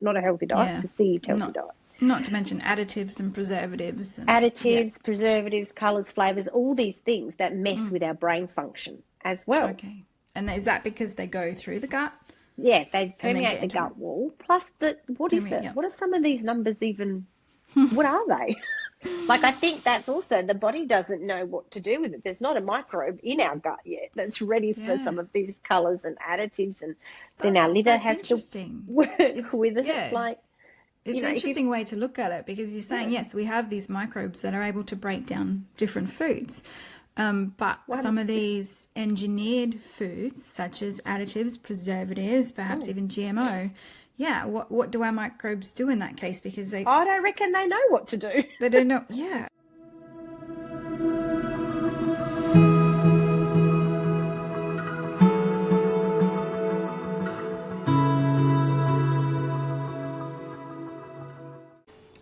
not a healthy diet, perceived healthy diet. Not to mention additives and preservatives. Preservatives, colours, flavours, all these things that mess with our brain function as well. Okay. And is that because they go through the gut? Yeah, they permeate the gut wall. Plus, what is it? What are some of these numbers even? What are they? Like, I think that's also, the body doesn't know what to do with it. There's not a microbe in our gut yet that's ready for some of these colours and additives, and then our liver has to work with it. Yeah. Like, it's an interesting way to look at it, because you're saying, yes, we have these microbes that are able to break down different foods. But some of these engineered foods, such as additives, preservatives, perhaps even GMO, what do our microbes do in that case? Because I don't reckon they know what to do. They don't know. Yeah.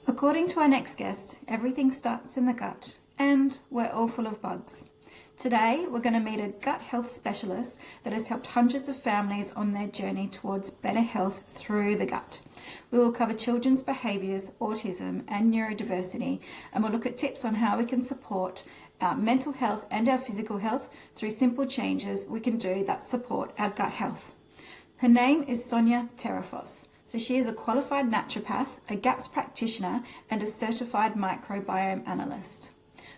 According to our next guest, everything starts in the gut, and we're all full of bugs. Today, we're going to meet a gut health specialist that has helped hundreds of families on their journey towards better health through the gut. We will cover children's behaviours, autism and neurodiversity, and we'll look at tips on how we can support our mental health and our physical health through simple changes we can do that support our gut health. Her name is Sonia Tzerefos. So she is a qualified naturopath, a GAPS practitioner and a certified microbiome analyst.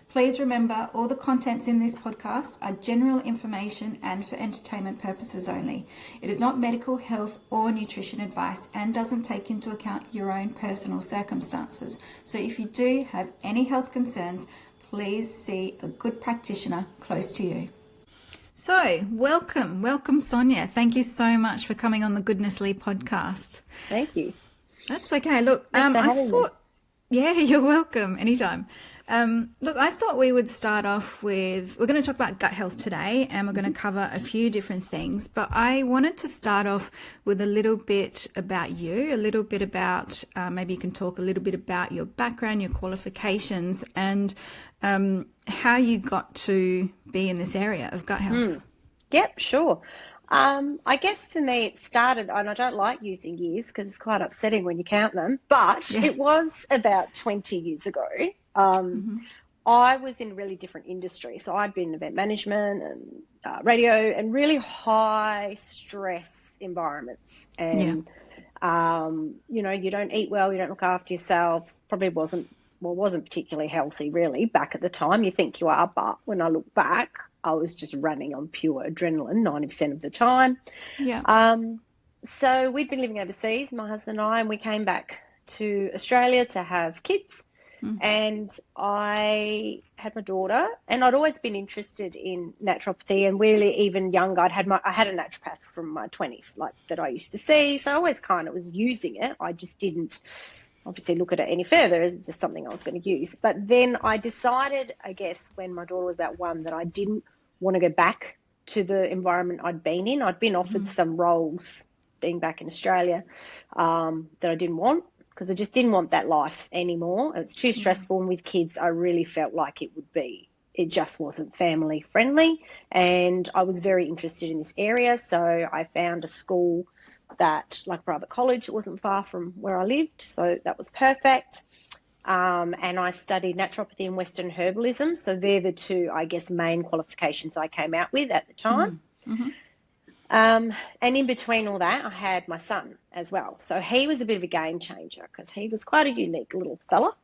Please remember, all the contents in this podcast are general information and for entertainment purposes only. It is not medical, health or nutrition advice and doesn't take into account your own personal circumstances. So if you do have any health concerns, please see a good practitioner close to you. So, welcome Sonia. Thank you so much for coming on the Goodnessly podcast. Thank you. That's okay. Look, yeah, you're welcome. Anytime. Look, I thought we would start off with, we're going to talk about gut health today, and we're going to cover a few different things, but I wanted to start off with a little bit about you, a little bit about, maybe you can talk a little bit about your background, your qualifications, and how you got to be in this area of gut health. Yep, sure. I guess for me it started, and I don't like using years because it's quite upsetting when you count them, but it was about 20 years ago. I was in a really different industry. So I'd been in event management and radio and really high stress environments. And, you know, you don't eat well, you don't look after yourself. Probably wasn't particularly healthy really back at the time. You think you are, but when I look back, I was just running on pure adrenaline 90% of the time. Yeah. So we'd been living overseas, my husband and I, and we came back to Australia to have kids. And I had my daughter, and I'd always been interested in naturopathy, and really even younger, I had a naturopath from my 20s, like that I used to see. So I always kind of was using it. I just didn't obviously look at it any further as just something I was going to use. But then I decided, I guess, when my daughter was about 1, that I didn't want to go back to the environment I'd been in. I'd been offered some roles being back in Australia that I didn't want, because I just didn't want that life anymore. It's too stressful, and with kids, I really felt like it just wasn't family friendly, and I was very interested in this area. So I found a school that, like private college, it wasn't far from where I lived, so that was perfect. And I studied naturopathy and Western herbalism. So they're the two, I guess, main qualifications I came out with at the time. And in between all that, I had my son as well. So he was a bit of a game changer, because he was quite a unique little fella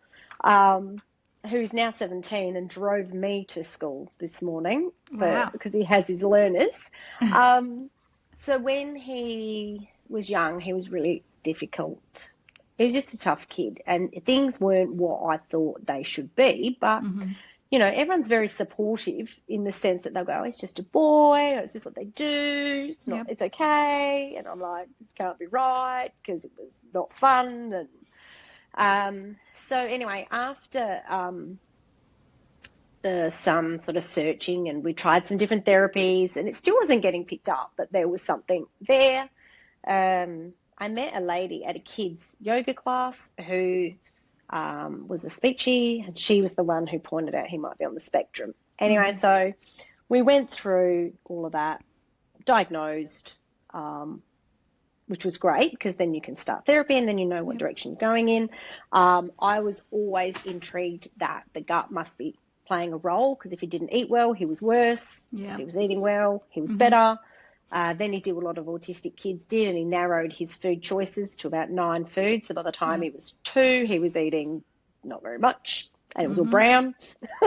who's now 17 and drove me to school this morning because he has his learners. So when he was young, he was really difficult. He was just a tough kid, and things weren't what I thought they should be, but you know, everyone's very supportive in the sense that they'll go, oh, it's just a boy, or it's just what they do, it's not, it's okay. And I'm like, this can't be right, because it was not fun. And so anyway, after some sort of searching, and we tried some different therapies, and it still wasn't getting picked up, but there was something there. I met a lady at a kids yoga class who was a speechy, and she was the one who pointed out he might be on the spectrum. Anyway, so we went through all of that, diagnosed, which was great because then you can start therapy and then you know what direction you're going in. I was always intrigued that the gut must be playing a role, because if he didn't eat well, he was worse. Yeah. If he was eating well, he was better. Then he did what a lot of autistic kids did, and he narrowed his food choices to about 9 foods. So by the time he was 2, he was eating not very much, and it was all brown.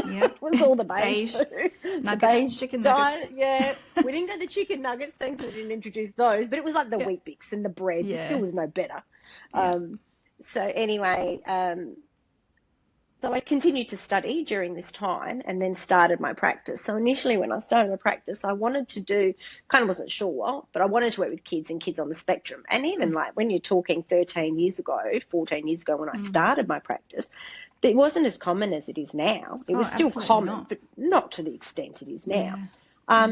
Yeah. It was all the beige food. Nuggets, the beige chicken diet. nuggets. Yeah, we didn't get the chicken nuggets. Thankfully, we didn't introduce those, but it was like the Wheat Bix and the breads. Yeah. It still was no better. Yeah. So anyway, so I continued to study during this time and then started my practice. So initially when I started my practice, I wanted to do, kind of wasn't sure, but I wanted to work with kids and kids on the spectrum. And even like when you're talking 13 years ago, 14 years ago when I started my practice, it wasn't as common as it is now. It was still common, but not to the extent it is now.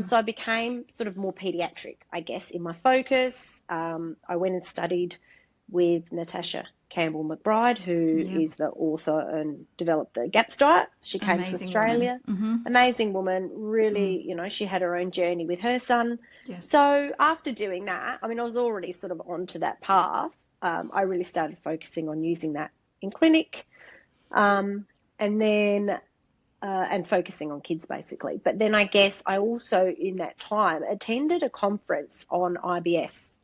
So I became sort of more pediatric, I guess, in my focus. I went and studied with Natasha Campbell McBride, who is the author and developed the GAPS diet. She came to Australia. Amazing woman, really, you know, she had her own journey with her son. So after doing that, I mean, I was already sort of onto that path. I really started focusing on using that in clinic, and then and focusing on kids basically. But then I guess I also in that time attended a conference on IBS,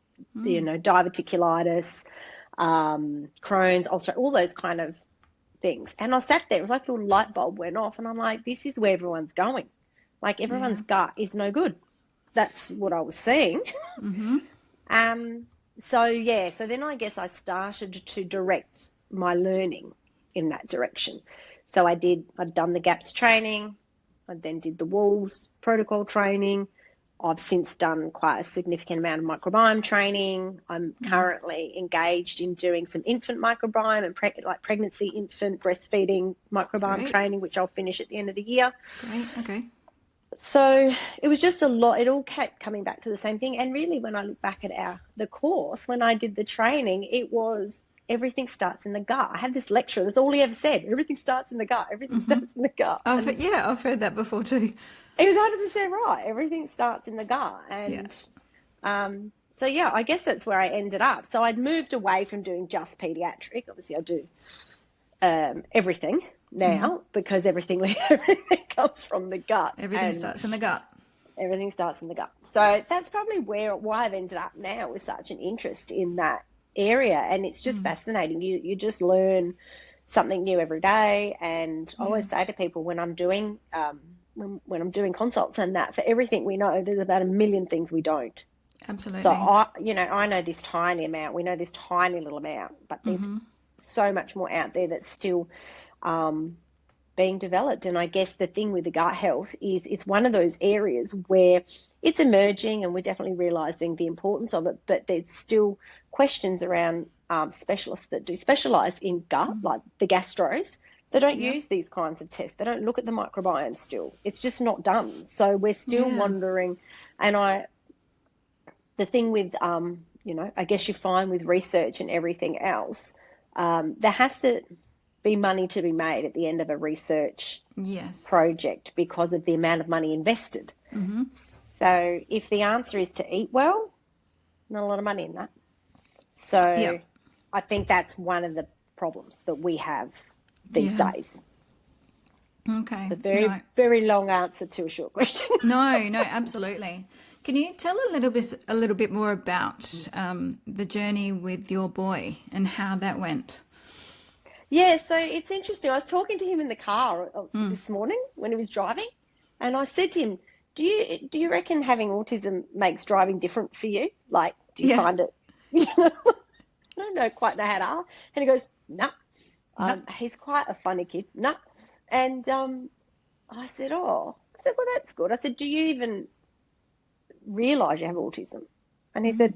you know, diverticulitis, Crohn's, ulcer, all those kind of things. And I sat there, it was like a little light bulb went off, and I'm like, this is where everyone's going. Like everyone's gut is no good. That's what I was seeing. So then I guess I started to direct my learning in that direction. So I'd done the GAPS training. I then did the Wolves protocol training. I've since done quite a significant amount of microbiome training. I'm currently engaged in doing some infant microbiome and like pregnancy, infant, breastfeeding microbiome training, which I'll finish at the end of the year. Great, okay. So it was just a lot. It all kept coming back to the same thing. And really, when I look back at the course, when I did the training, it was everything starts in the gut. I had this lecturer, that's all he ever said. Everything starts in the gut. Everything starts in the gut. I've heard that before too. It was 100% right. Everything starts in the gut. And so, yeah, I guess that's where I ended up. So I'd moved away from doing just pediatric. Obviously, I do everything now because everything comes from the gut. Everything starts in the gut. Everything starts in the gut. So that's probably why I've ended up now with such an interest in that area. And it's just fascinating. You just learn something new every day. And I always say to people when I'm doing when I'm doing consults and that, for everything we know, there's about 1 million things we don't. Absolutely. So I know this tiny amount. We know this tiny little amount, but there's so much more out there that's still being developed. And I guess the thing with the gut health is it's one of those areas where it's emerging and we're definitely realising the importance of it, but there's still questions around specialists that do specialise in gut, like the gastros. They don't use these kinds of tests. They don't look at the microbiome still. It's just not done. So we're still wondering. And the thing with, I guess you find with research and everything else, there has to be money to be made at the end of a research project because of the amount of money invested. So if the answer is to eat well, not a lot of money in that. So I think that's one of the problems that we have these days. Okay. A very long answer to a short question. No, absolutely. Can you tell a little bit more about the journey with your boy and how that went? Yeah, so it's interesting. I was talking to him in the car this morning when he was driving, and I said to him, "Do you reckon having autism makes driving different for you? Like, do you find it? I don't quite know how to ask." And he goes, "No." He's quite a funny kid. No. And I said, well, that's good. I said, do you even realise you have autism? And he said,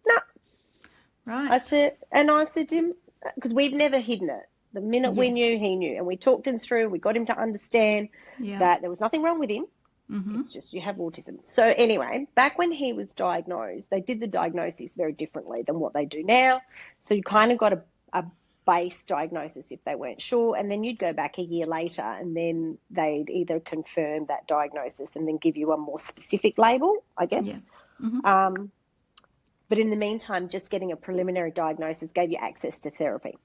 no. Right. I said to him, because we've never hidden it. The minute we knew, he knew. And we talked him through, we got him to understand that there was nothing wrong with him. It's just you have autism. So anyway, back when he was diagnosed, they did the diagnosis very differently than what they do now. So you kind of got a base diagnosis if they weren't sure, and then you'd go back a year later and then they'd either confirm that diagnosis and then give you a more specific label, I guess. But in the meantime, just getting a preliminary diagnosis gave you access to therapy.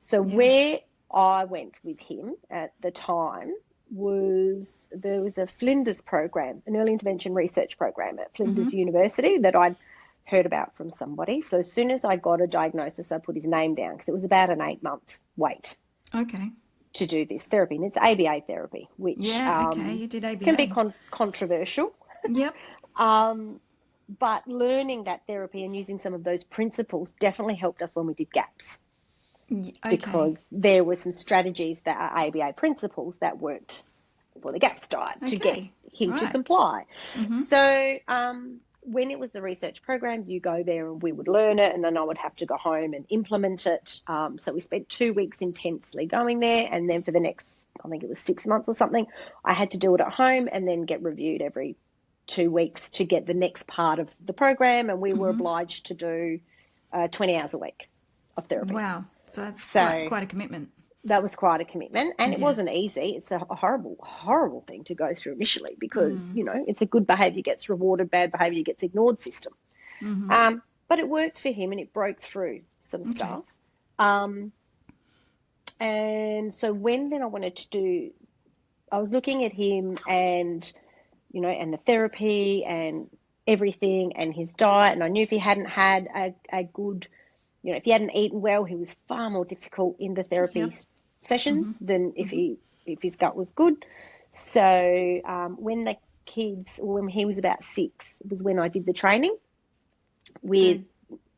So Yeah. where I went with him at the time was there was a Flinders program, an early intervention research program at Flinders University that I'd heard about from somebody. So as soon as I got a diagnosis, I put his name down because it was about an 8-month wait Okay. to do this therapy. And it's ABA therapy, which You did ABA. can be controversial. Yep. But learning that therapy and using some of those principles definitely helped us when we did GAPS. Okay. Because there were some strategies that are ABA principles that worked for the GAPS diet to get him to comply. So when it was the research program, you go there and we would learn it, and then I would have to go home and implement it. So we spent 2 weeks intensely going there, and then for the next, I think it was 6 months or something, I had to do it at home and then get reviewed every 2 weeks to get the next part of the program, and we were obliged to do 20 hours a week of therapy. Wow. So that's quite a commitment. That was quite a commitment, and it wasn't easy. It's a horrible, horrible thing to go through initially because, you know, it's a good behaviour gets rewarded, bad behaviour gets ignored system. But it worked for him and it broke through some stuff. And so when then I wanted to do, I was looking at him and, you know, and the therapy and everything and his diet, and I knew if he hadn't had a good, you know, if he hadn't eaten well, he was far more difficult in the therapy sessions than if his gut was good. So when when he was about 6, was when I did the training with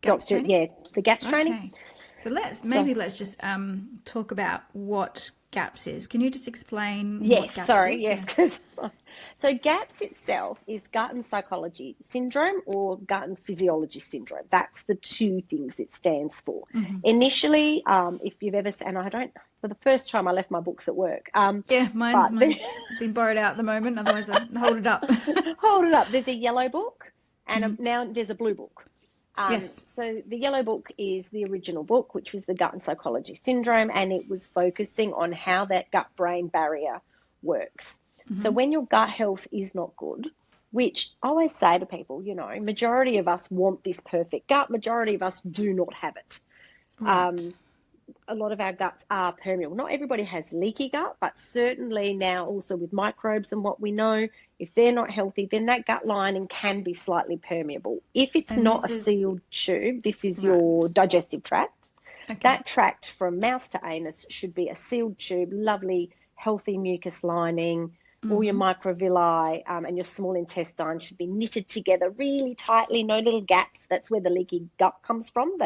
Dr. The GAPS training. So let's just talk about what GAPS is. Can you just explain what GAPS is? So GAPS itself is gut and psychology syndrome or gut and physiology syndrome. That's the two things it stands for. Initially, if you've ever, and I don't, for the first time I left my books at work. Mine's been borrowed out at the moment, otherwise I hold it up. Hold it up. There's a yellow book and now there's a blue book. So the yellow book is the original book, which was the gut and psychology syndrome, and it was focusing on how that gut-brain barrier works. So when your gut health is not good, which I always say to people, you know, majority of us want this perfect gut, majority of us do not have it. Right. A lot of our guts are permeable. Not everybody has leaky gut, but certainly now also with microbes and what we know, if they're not healthy, then that gut lining can be slightly permeable. If it's not a sealed tube, this is your digestive tract. Okay. That tract from mouth to anus should be a sealed tube, lovely, healthy mucus lining. All your microvilli and your small intestine should be knitted together really tightly, no little gaps. That's where the leaky gut comes from.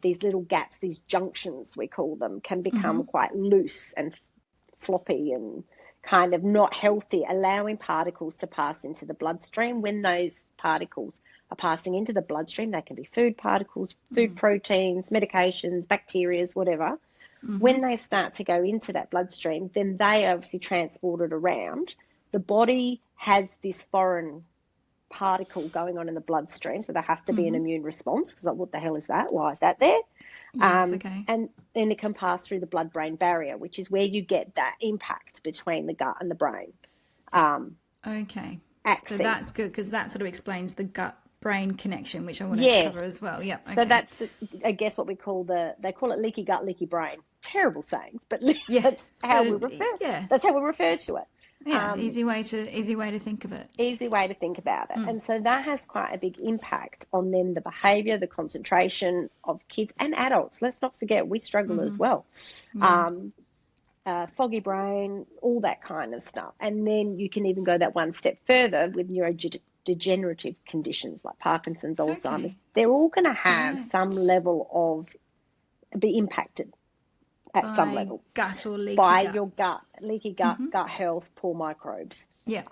These little gaps, these junctions we call them, can become quite loose and floppy and kind of not healthy, allowing particles to pass into the bloodstream. When those particles are passing into the bloodstream, they can be food particles, food proteins, medications, bacteria, whatever. When they start to go into that bloodstream, then they are obviously transported around. The body has this foreign particle going on in the bloodstream, so there has to be an immune response because, like, what the hell is that? Why is that there? Yes, and then it can pass through the blood-brain barrier, which is where you get that impact between the gut and the brain. So that's good because that sort of explains the gut-brain connection, which I wanted to cover as well. Yeah. Okay. So that's, I guess, what we call they call it leaky gut, leaky brain. Terrible sayings, but that's how we refer. Yeah, that's how we refer to it. Yeah, easy way to think of it. Easy way to think about it, and so that has quite a big impact on then the behaviour, the concentration of kids and adults. Let's not forget we struggle as well. Foggy brain, all that kind of stuff, and then you can even go that one step further with neurodegenerative conditions like Parkinson's, Alzheimer's. They're all going to have some level of be impacted. At some level, gut or leaky by gut. your gut, leaky gut, gut health, poor microbes. Yeah.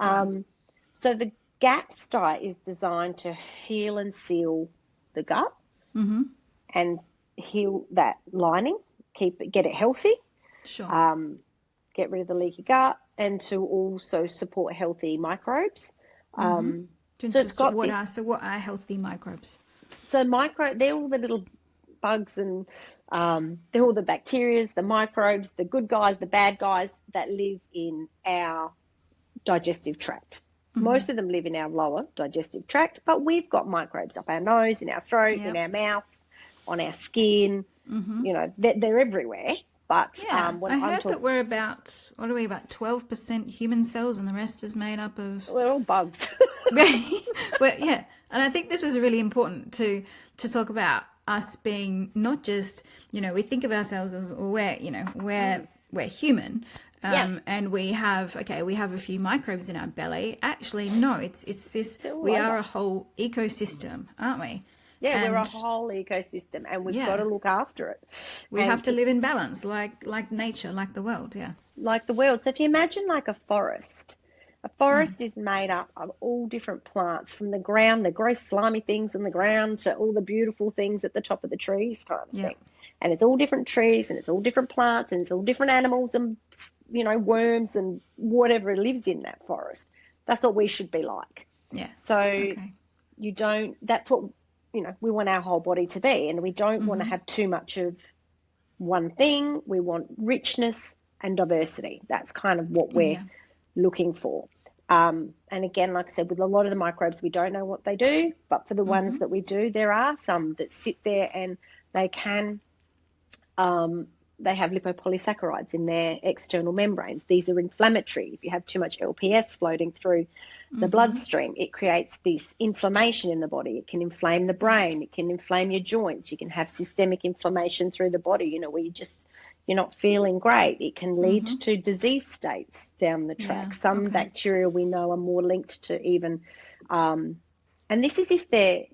So the GAPS diet is designed to heal and seal the gut and heal that lining, get it healthy. Sure. Get rid of the leaky gut, and to also support healthy microbes. So it's got what are healthy microbes? So they're all the little bugs and they're all the bacteria, the microbes, the good guys, the bad guys that live in our digestive tract. Most of them live in our lower digestive tract, but we've got microbes up our nose, in our throat, in our mouth, on our skin. You know, they're everywhere. But when I I'm heard talking, that we're about, what are we, about 12% human cells and the rest is made up of... we're all bugs. Well, yeah. And I think this is really important to talk about us being not just, you know, we think of ourselves as we're human. And we have a few microbes in our belly. Actually, no, it's this, we are a whole ecosystem, aren't we? Yeah, we're a whole ecosystem, and we've got to look after it. We have to live in balance, like nature, like the world, like the world. So if you imagine like a forest is made up of all different plants, from the ground, the gross slimy things in the ground, to all the beautiful things at the top of the trees kind of thing. And it's all different trees, and it's all different plants, and it's all different animals and, you know, worms and whatever lives in that forest. That's what we should be like. Yeah. So that's what, you know, we want our whole body to be, and we don't want to have too much of one thing. We want richness and diversity. That's kind of what we're looking for. And again, like I said, with a lot of the microbes, we don't know what they do, but for the ones that we do, there are some that sit there and they can, they have lipopolysaccharides in their external membranes. These are inflammatory. If you have too much LPS floating through the bloodstream, it creates this inflammation in the body. It can inflame the brain. It can inflame your joints. You can have systemic inflammation through the body, you know, where you're not feeling great. It can lead to disease states down the track. Some bacteria we know are more linked to even, and this is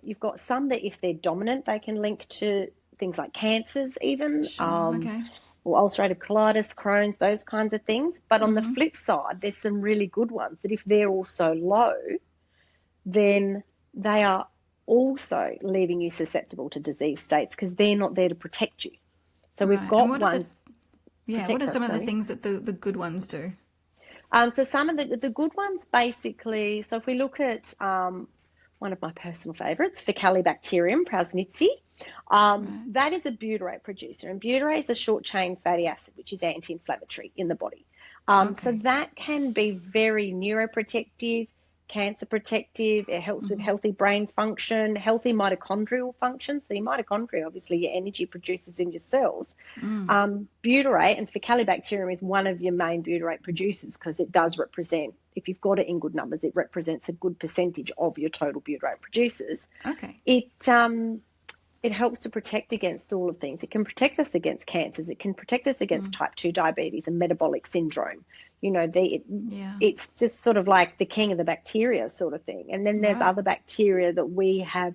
you've got some that if they're dominant, they can link to things like cancers even, or ulcerative colitis, Crohn's, those kinds of things. But on the flip side, there's some really good ones that if they're also low, then they are also leaving you susceptible to disease states because they're not there to protect you. So we've got ones. What are some of the things that the good ones do? So some of the good ones basically, so if we look at one of my personal favourites, Faecalibacterium prausnitzii, that is a butyrate producer, and butyrate is a short-chain fatty acid, which is anti-inflammatory in the body. So that can be very neuroprotective, cancer protective. It helps with healthy brain function, healthy mitochondrial function. So your mitochondria, obviously your energy producers in your cells. Butyrate, and Faecalibacterium is one of your main butyrate producers because it does represent, if you've got it in good numbers, it represents a good percentage of your total butyrate producers. It helps to protect against all of things. It can protect us against cancers. It can protect us against type 2 diabetes and metabolic syndrome. You know, it's just sort of like the king of the bacteria sort of thing. And then there's other bacteria that we have,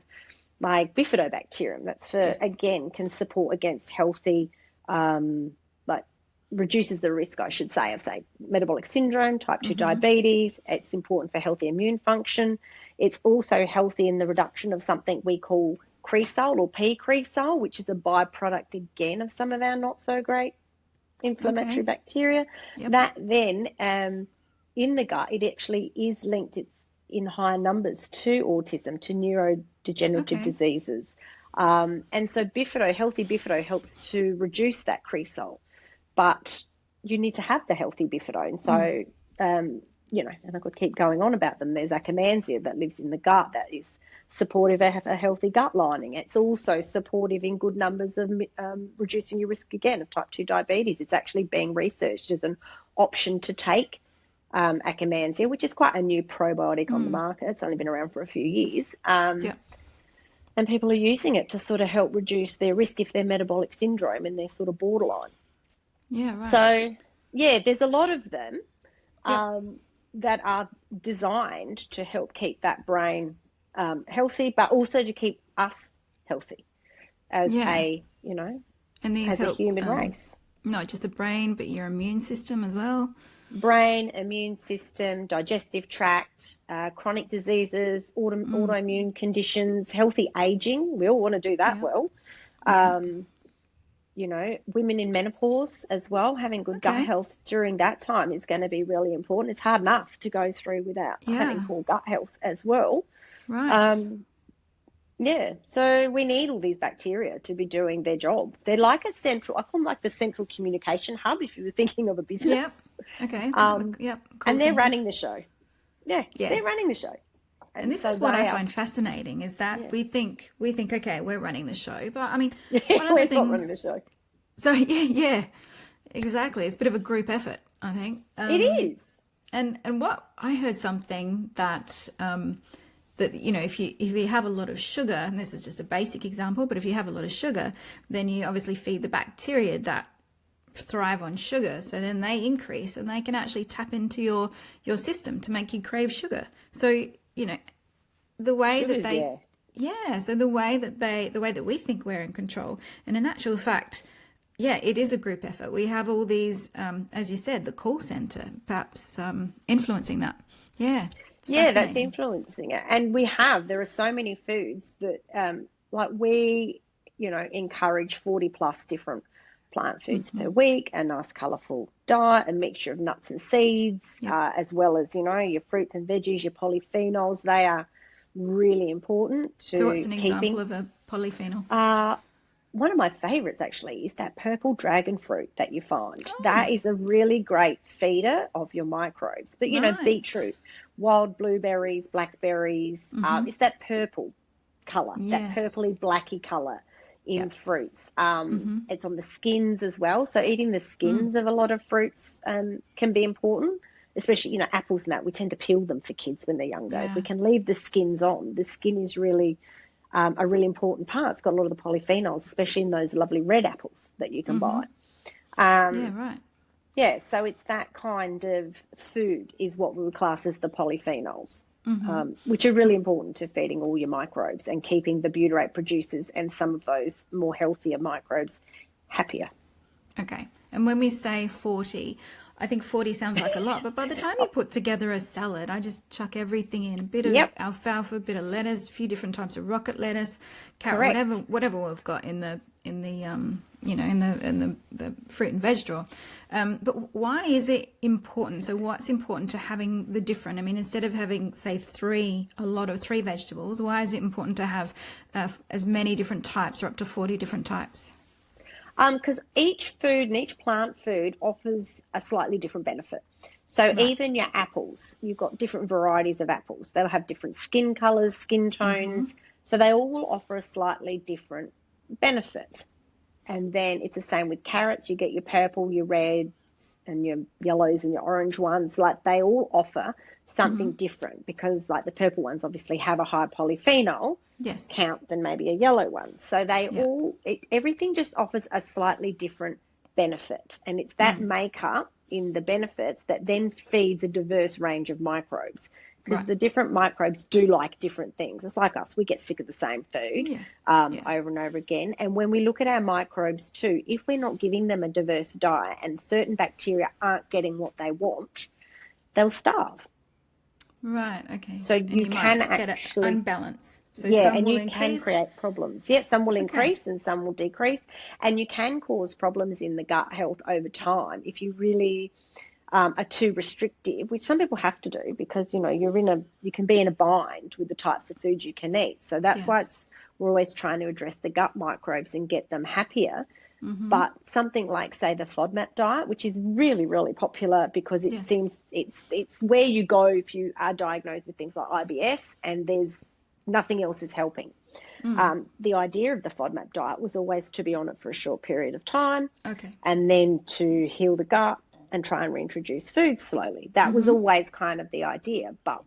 like bifidobacterium. That's for, again, can support against healthy, like reduces the risk, I should say, of, say, metabolic syndrome, type 2 diabetes. It's important for healthy immune function. It's also healthy in the reduction of something we call cresol or P-cresol, which is a byproduct, again, of some of our not so great inflammatory bacteria. That then in the gut, it actually is linked in higher numbers to autism, to neurodegenerative diseases. And so healthy bifido helps to reduce that cresol, but you need to have the healthy bifido. And so, you know, and I could keep going on about them. There's Akkermansia that lives in the gut that is supportive of a healthy gut lining. It's also supportive in good numbers of reducing your risk, again, of type 2 diabetes. It's actually being researched as an option to take Akkermansia, which is quite a new probiotic on the market. It's only been around for a few years. And people are using it to sort of help reduce their risk if they're metabolic syndrome and they're sort of borderline. So, there's a lot of them that are designed to help keep that brain healthy, but also to keep us healthy as a, you know, and these as help, a human race. Not just the brain, but your immune system as well. Brain, immune system, digestive tract, chronic diseases, autoimmune conditions, healthy aging. We all want to do that well. You know, women in menopause as well, having good gut health during that time is going to be really important. It's hard enough to go through without having poor gut health as well. So we need all these bacteria to be doing their job. They're like I call them like the central communication hub if you were thinking of a business. Cool. And they're running the show. Yeah, Yeah. they're running the show. And this is what I find fascinating, is that we think, okay, we're running the show. But I mean, one of the things... We're not running the show. So, yeah, exactly. It's a bit of a group effort, I think. It is. And what I heard something that, that, you know, if you have a lot of sugar, and this is just a basic example, but if you have a lot of sugar, then you obviously feed the bacteria that thrive on sugar, so then they increase and they can actually tap into your system to make you crave sugar. So, you know, the way that they so the way that we think we're in control, and in actual fact, it is a group effort. We have all these, as you said, the call center perhaps influencing that. That's influencing it. And there are so many foods that like we, you know, encourage 40 plus different plant foods per week, a nice colourful diet, a mixture of nuts and seeds, as well as, you know, your fruits and veggies, your polyphenols. They are really important to So what's an example of a polyphenol? One of my favourites actually is that purple dragon fruit that you find. That is a really great feeder of your microbes. But, you know, beetroot, wild blueberries, blackberries, it's that purple colour, that purpley blacky colour in fruits. It's on the skins as well. So eating the skins of a lot of fruits can be important, especially, you know, apples and that. We tend to peel them for kids when they're younger. If we can leave the skins on, the skin is really a really important part. It's got a lot of the polyphenols, especially in those lovely red apples that you can buy. So it's that kind of food is what we would class as the polyphenols. Which are really important to feeding all your microbes and keeping the butyrate producers and some of those more healthier microbes happier. Okay. And when we say 40, I think 40 sounds like a lot, but by the time you put together a salad, I just chuck everything in, a bit of alfalfa, a bit of lettuce, a few different types of rocket lettuce, carrot, whatever we've got in the fruit and veg drawer. But why is it important? So what's important to having the different? I mean, instead of having, say, a lot of three vegetables, why is it important to have as many different types, or up to 40 different types? Because each food and each plant food offers a slightly different benefit. So even your apples, you've got different varieties of apples. They'll have different skin colours, skin tones. So they all offer a slightly different benefit. And then it's the same with carrots. You get your purple, your reds, and your yellows and your orange ones. Like, they all offer something different, because like the purple ones obviously have a higher polyphenol count than maybe a yellow one. So they everything just offers a slightly different benefit. And it's that makeup in the benefits that then feeds a diverse range of microbes. Because the different microbes do like different things. It's like us. We get sick of the same food over and over again. And when we look at our microbes too, if we're not giving them a diverse diet and certain bacteria aren't getting what they want, they'll starve. Right, okay. So you can actually unbalance. So and you can create problems. Yeah, some will increase and some will decrease. And you can cause problems in the gut health over time if you really are too restrictive, which some people have to do, because, you know, you can be in a bind with the types of food you can eat. So that's why we're always trying to address the gut microbes and get them happier. But something like, say, the FODMAP diet, which is really, really popular, because it seems it's where you go if you are diagnosed with things like IBS and there's nothing else is helping. The idea of the FODMAP diet was always to be on it for a short period of time, and then to heal the gut and try and reintroduce food slowly. That was always kind of the idea. But,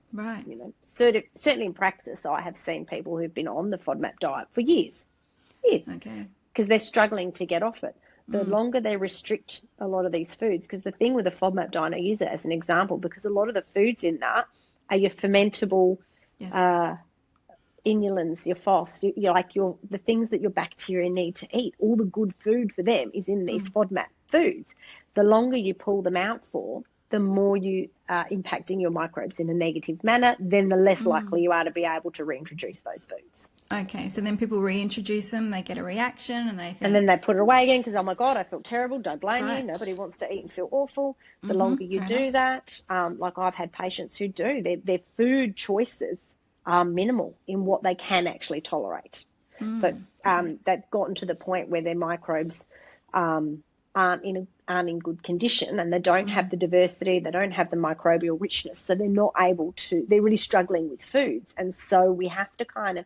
you know, certainly in practice, I have seen people who've been on the FODMAP diet for years. Because they're struggling to get off it. The longer they restrict a lot of these foods, because the thing with the FODMAP diet, I use it as an example, because a lot of the foods in that are your fermentable inulins, your FOS, the things that your bacteria need to eat. All the good food for them is in these FODMAP foods. The longer you pull them out for, the more you are impacting your microbes in a negative manner, then the less likely you are to be able to reintroduce those foods. Okay, so then people reintroduce them, they get a reaction, and they think... And then they put it away again because, oh, my God, I felt terrible. Don't blame you. Nobody wants to eat and feel awful. The longer you do that, like I've had patients who do, their food choices are minimal in what they can actually tolerate. So they've gotten to the point where their microbes aren't in aren't in good condition and they don't have the diversity, they don't have the microbial richness, so they're not able to, they're really struggling with foods. And so we have to kind of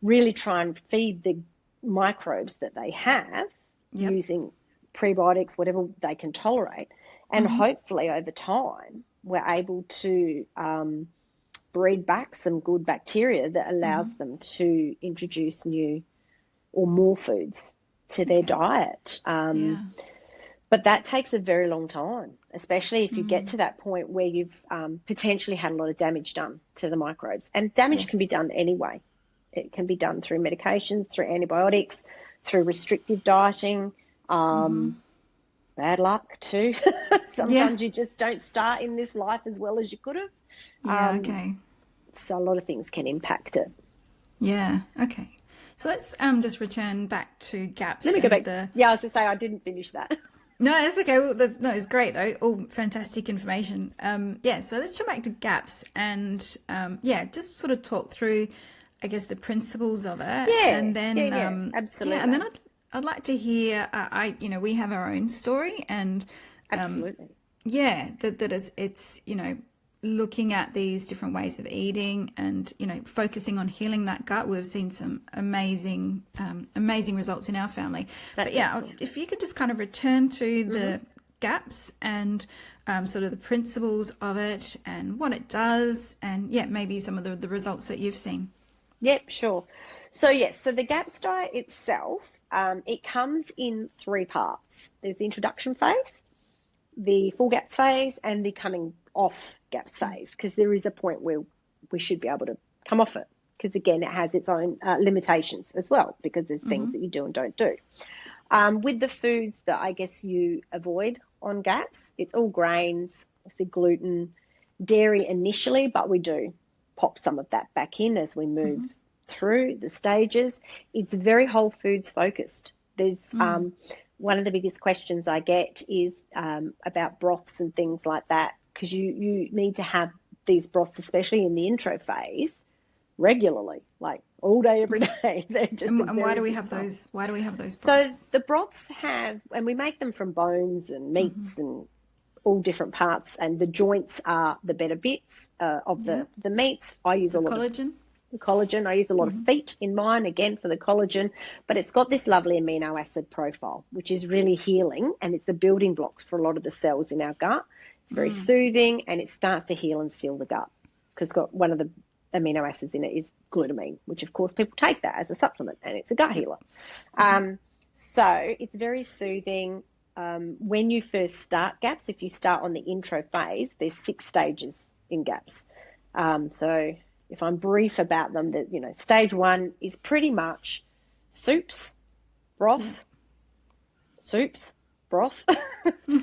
really try and feed the microbes that they have using prebiotics, whatever they can tolerate. And hopefully over time we're able to breed back some good bacteria that allows them to introduce new or more foods to their diet. But that takes a very long time, especially if you get to that point where you've potentially had a lot of damage done to the microbes. And damage can be done anyway. It can be done through medications, through antibiotics, through restrictive dieting, bad luck too. Sometimes you just don't start in this life as well as you could have. So a lot of things can impact it. Yeah, okay. So let's just return back to gaps. Let me go back. Yeah, I was going to say I didn't finish that. No, it's okay. Well, no, it's great though. All fantastic information. So let's turn back to gaps and just sort of talk through, I guess, the principles of it. Yeah, and then absolutely. Yeah, and then I'd like to hear. We have our own story, and absolutely. That it's looking at these different ways of eating and focusing on healing that gut. We've seen some amazing results in our family. If you could just kind of return to the gaps and sort of the principles of it and what it does, and maybe some of the results that you've seen. Yep, sure. So the GAPS diet itself, it comes in 3 parts. There's the introduction phase, the full GAPS phase, and the coming off GAPS phase, because there is a point where we should be able to come off it, because again it has its own limitations as well, because there's things that you do and don't do. With the foods that I guess you avoid on GAPS, it's all grains, obviously gluten, dairy initially, but we do pop some of that back in as we move through the stages. It's very whole foods focused. There's one of the biggest questions I get is about broths and things like that, because you need to have these broths, especially in the intro phase, regularly, like all day, every day. They're just and why do we have those? Why do we have those broths? So the broths have, and we make them from bones and meats and all different parts, and the joints are the better bits of the meats. I use a lot of collagen. I use a lot of feet in mine, again, for the collagen, but it's got this lovely amino acid profile, which is really healing, and it's the building blocks for a lot of the cells in our gut. It's very soothing, and it starts to heal and seal the gut, because it's got one of the amino acids in it is glutamine, which of course people take that as a supplement, and it's a gut healer. So it's very soothing. When you first start GAPS, if you start on the intro phase, there's 6 stages in GAPS. So if I'm brief about them, that stage 1 is pretty much soups, broth,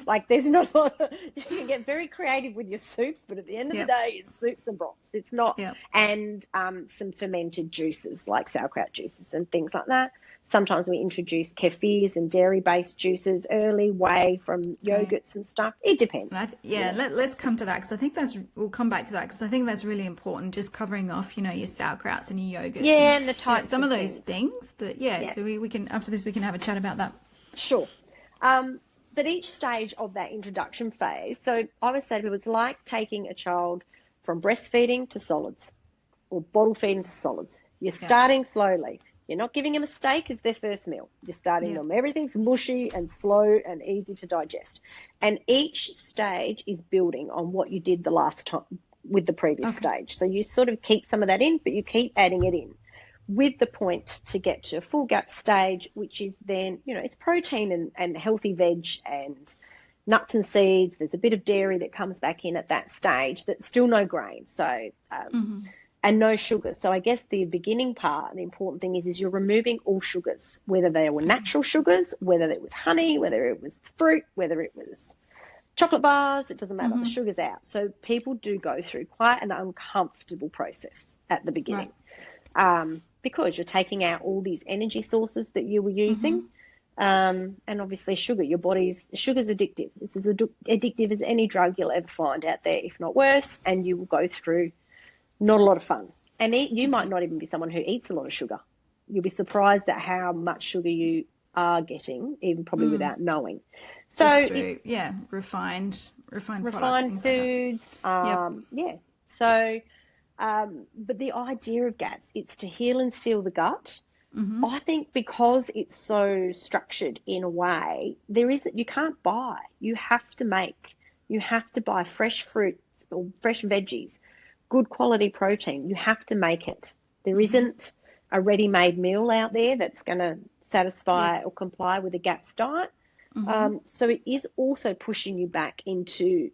like there's not a lot you can get very creative with your soups, but at the end of the day, it's soups and broths. It's not, and some fermented juices like sauerkraut juices and things like that. Sometimes we introduce kefirs and dairy-based juices early, whey from yogurts and stuff. It depends. Let's come to that, because we'll come back to that, because I think that's really important, just covering off, your sauerkrauts and your yogurts. And the types some of those things that, so we can, after this, we can have a chat about that. Sure. But each stage of that introduction phase, so I would say to people, it's like taking a child from breastfeeding to solids, or bottle feeding to solids. You're starting slowly. You're not giving them a steak as their first meal. You're starting them. Everything's mushy and slow and easy to digest. And each stage is building on what you did the last time with the previous stage. So you sort of keep some of that in, but you keep adding it in, with the point to get to a full GAP stage, which is then, it's protein and healthy veg and nuts and seeds. There's a bit of dairy that comes back in at that stage, that's still no grain. So, and no sugar. So I guess the beginning part, the important thing is you're removing all sugars, whether they were natural sugars, whether it was honey, whether it was fruit, whether it was chocolate bars, it doesn't matter, the sugar's out. So people do go through quite an uncomfortable process at the beginning. Because you're taking out all these energy sources that you were using. And obviously sugar's addictive. It's as addictive as any drug you'll ever find out there, if not worse, and you will go through not a lot of fun. And you might not even be someone who eats a lot of sugar. You'll be surprised at how much sugar you are getting, even probably without knowing. So just through, refined products, foods, Yep. So, but the idea of GAPS, it's to heal and seal the gut. I think because it's so structured in a way, you can't buy. You have to make. You have to buy fresh fruits or fresh veggies, good quality protein. You have to make it. There isn't a ready-made meal out there that's going to satisfy or comply with a GAPS diet. So it is also pushing you back into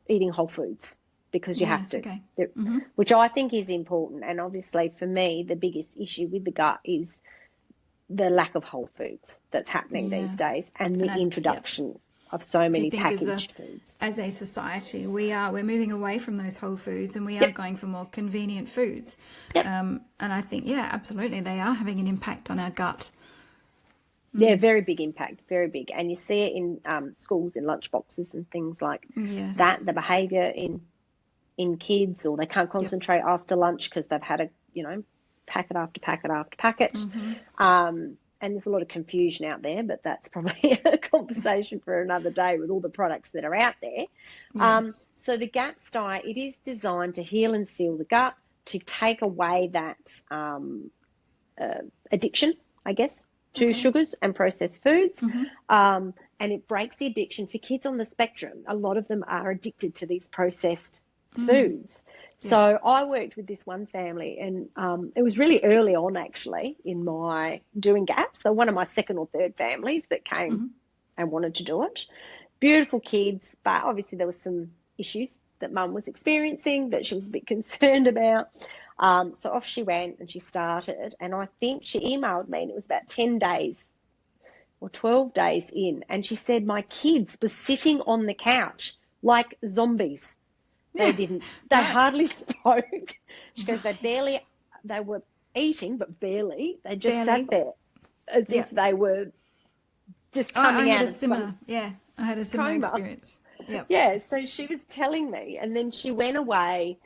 eating whole foods because you have to, which I think is important. And obviously for me, the biggest issue with the gut is the lack of whole foods that's happening these days, and the introduction of so many packaged foods. As a society, we're moving away from those whole foods, and we are going for more convenient foods. And I think, absolutely, they are having an impact on our gut. Yeah, very big impact, very big. And you see it in schools, in lunch boxes and things like that, the behaviour in kids, or they can't concentrate after lunch because they've had packet after packet after packet. And there's a lot of confusion out there, but that's probably a conversation for another day with all the products that are out there. So the GAPS diet, it is designed to heal and seal the gut, to take away that addiction, I guess, to sugars and processed foods. And it breaks the addiction for kids on the spectrum. A lot of them are addicted to these processed foods. So I worked with this one family, and it was really early on actually in my doing GAPS. So one of my second or third families that came and wanted to do it. Beautiful kids, but obviously there was some issues that mum was experiencing that she was a bit concerned about. So off she went and she started, and I think she emailed me, and it was about 10 days or 12 days in, and she said my kids were sitting on the couch like zombies. They hardly spoke. She goes, they were eating, but barely. They just sat there as if they were just coming out of some I had a similar experience. Yeah, so she was telling me, and then she went away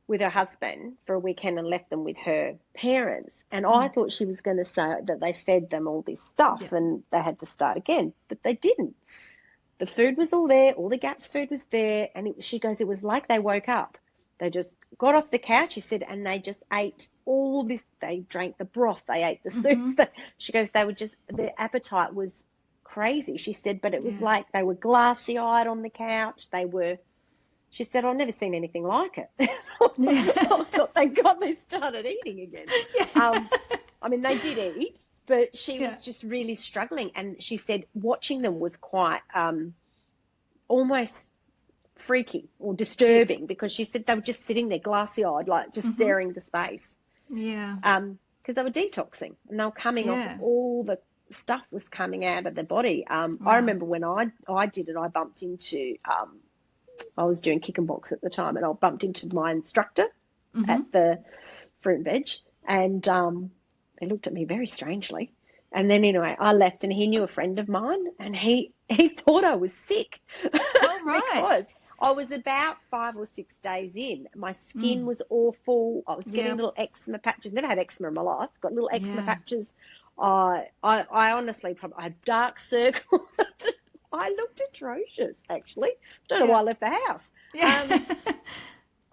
with her husband for a weekend and left them with her parents. And I thought she was going to say that they fed them all this stuff and they had to start again, but they didn't. The food was all there, all the GAPS food was there, and she goes, it was like they woke up. They just got off the couch, she said, and they just ate all this. They drank the broth, they ate the soups. She goes, their appetite was crazy, she said, but it was like they were glassy-eyed on the couch. She said, I've never seen anything like it. Thank God they started eating again. I mean, they did eat, but she was just really struggling. And she said watching them was quite almost freaky or disturbing, because she said they were just sitting there glassy-eyed, like just staring into space. Because they were detoxing, and they were coming off, all the stuff was coming out of their body. I remember when I did it, I bumped into... I was doing kick and box at the time, and I bumped into my instructor at the fruit and veg, and he looked at me very strangely. And then anyway, I left, and he knew a friend of mine, and he thought I was sick. Oh, right. Because I was about 5 or 6 days in. My skin was awful. I was getting little eczema patches. Never had eczema in my life. Got little eczema patches. I honestly I had dark circles. I looked atrocious, actually. Don't know why I left the house.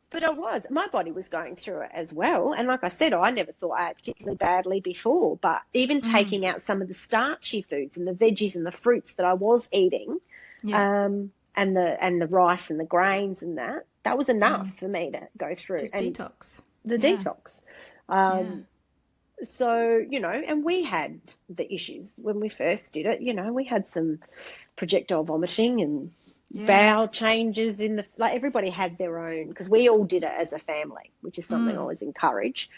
But my body was going through it as well. And like I said, I never thought I ate particularly badly before, but even taking out some of the starchy foods and the veggies and the fruits that I was eating, and the rice and the grains and that was enough for me to go through. Just detox. The detox. So, and we had the issues when we first did it. We had some projectile vomiting and bowel changes everybody had their own, because we all did it as a family, which is something I always encourage.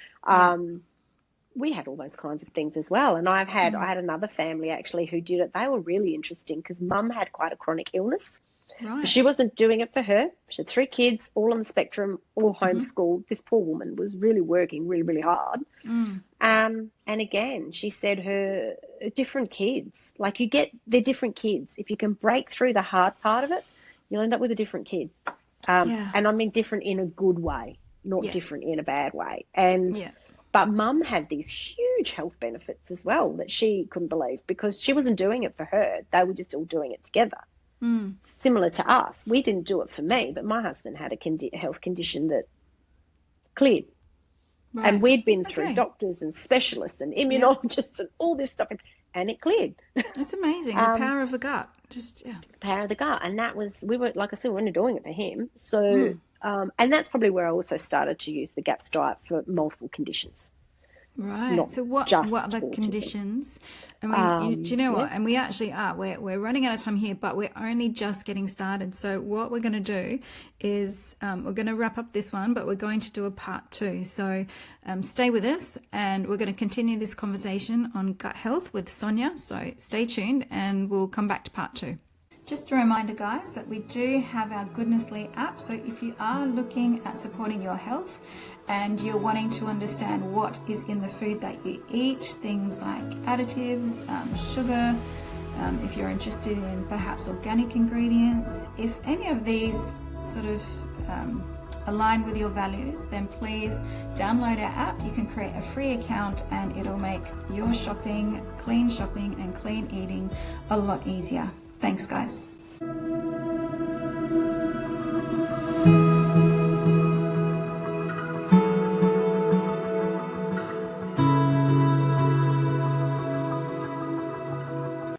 We had all those kinds of things as well. And I had another family actually who did it. They were really interesting because mum had quite a chronic illness. Right. She wasn't doing it for her. She had 3 kids, all on the spectrum, all homeschooled. This poor woman was really working really, really hard. And again, she said her different kids, they're different kids. If you can break through the hard part of it, you'll end up with a different kid. And I mean different in a good way, not different in a bad way. And But Mum had these huge health benefits as well that she couldn't believe, because she wasn't doing it for her. They were just all doing it together. Similar to us. We didn't do it for me, but my husband had a health condition that cleared. Right. And we'd been through doctors and specialists and immunologists and all this stuff, and it cleared. That's amazing. The power of the gut. The power of the gut. And that was, we were, like I said, we weren't doing it for him. So, and that's probably where I also started to use the GAPS diet for multiple conditions. Right. So what are the conditions? I mean, do you know what? And we actually are. We're running out of time here, but we're only just getting started. So what we're going to do is we're going to wrap up this one, but we're going to do a part 2. So stay with us, and we're going to continue this conversation on gut health with Sonia. So stay tuned, and we'll come back to part 2. Just a reminder, guys, that we do have our Goodnessly app. So if you are looking at supporting your health and you're wanting to understand what is in the food that you eat, things like additives, sugar, if you're interested in perhaps organic ingredients, if any of these sort of align with your values, then please download our app. You can create a free account, and it'll make your shopping and clean eating a lot easier. Thanks, guys.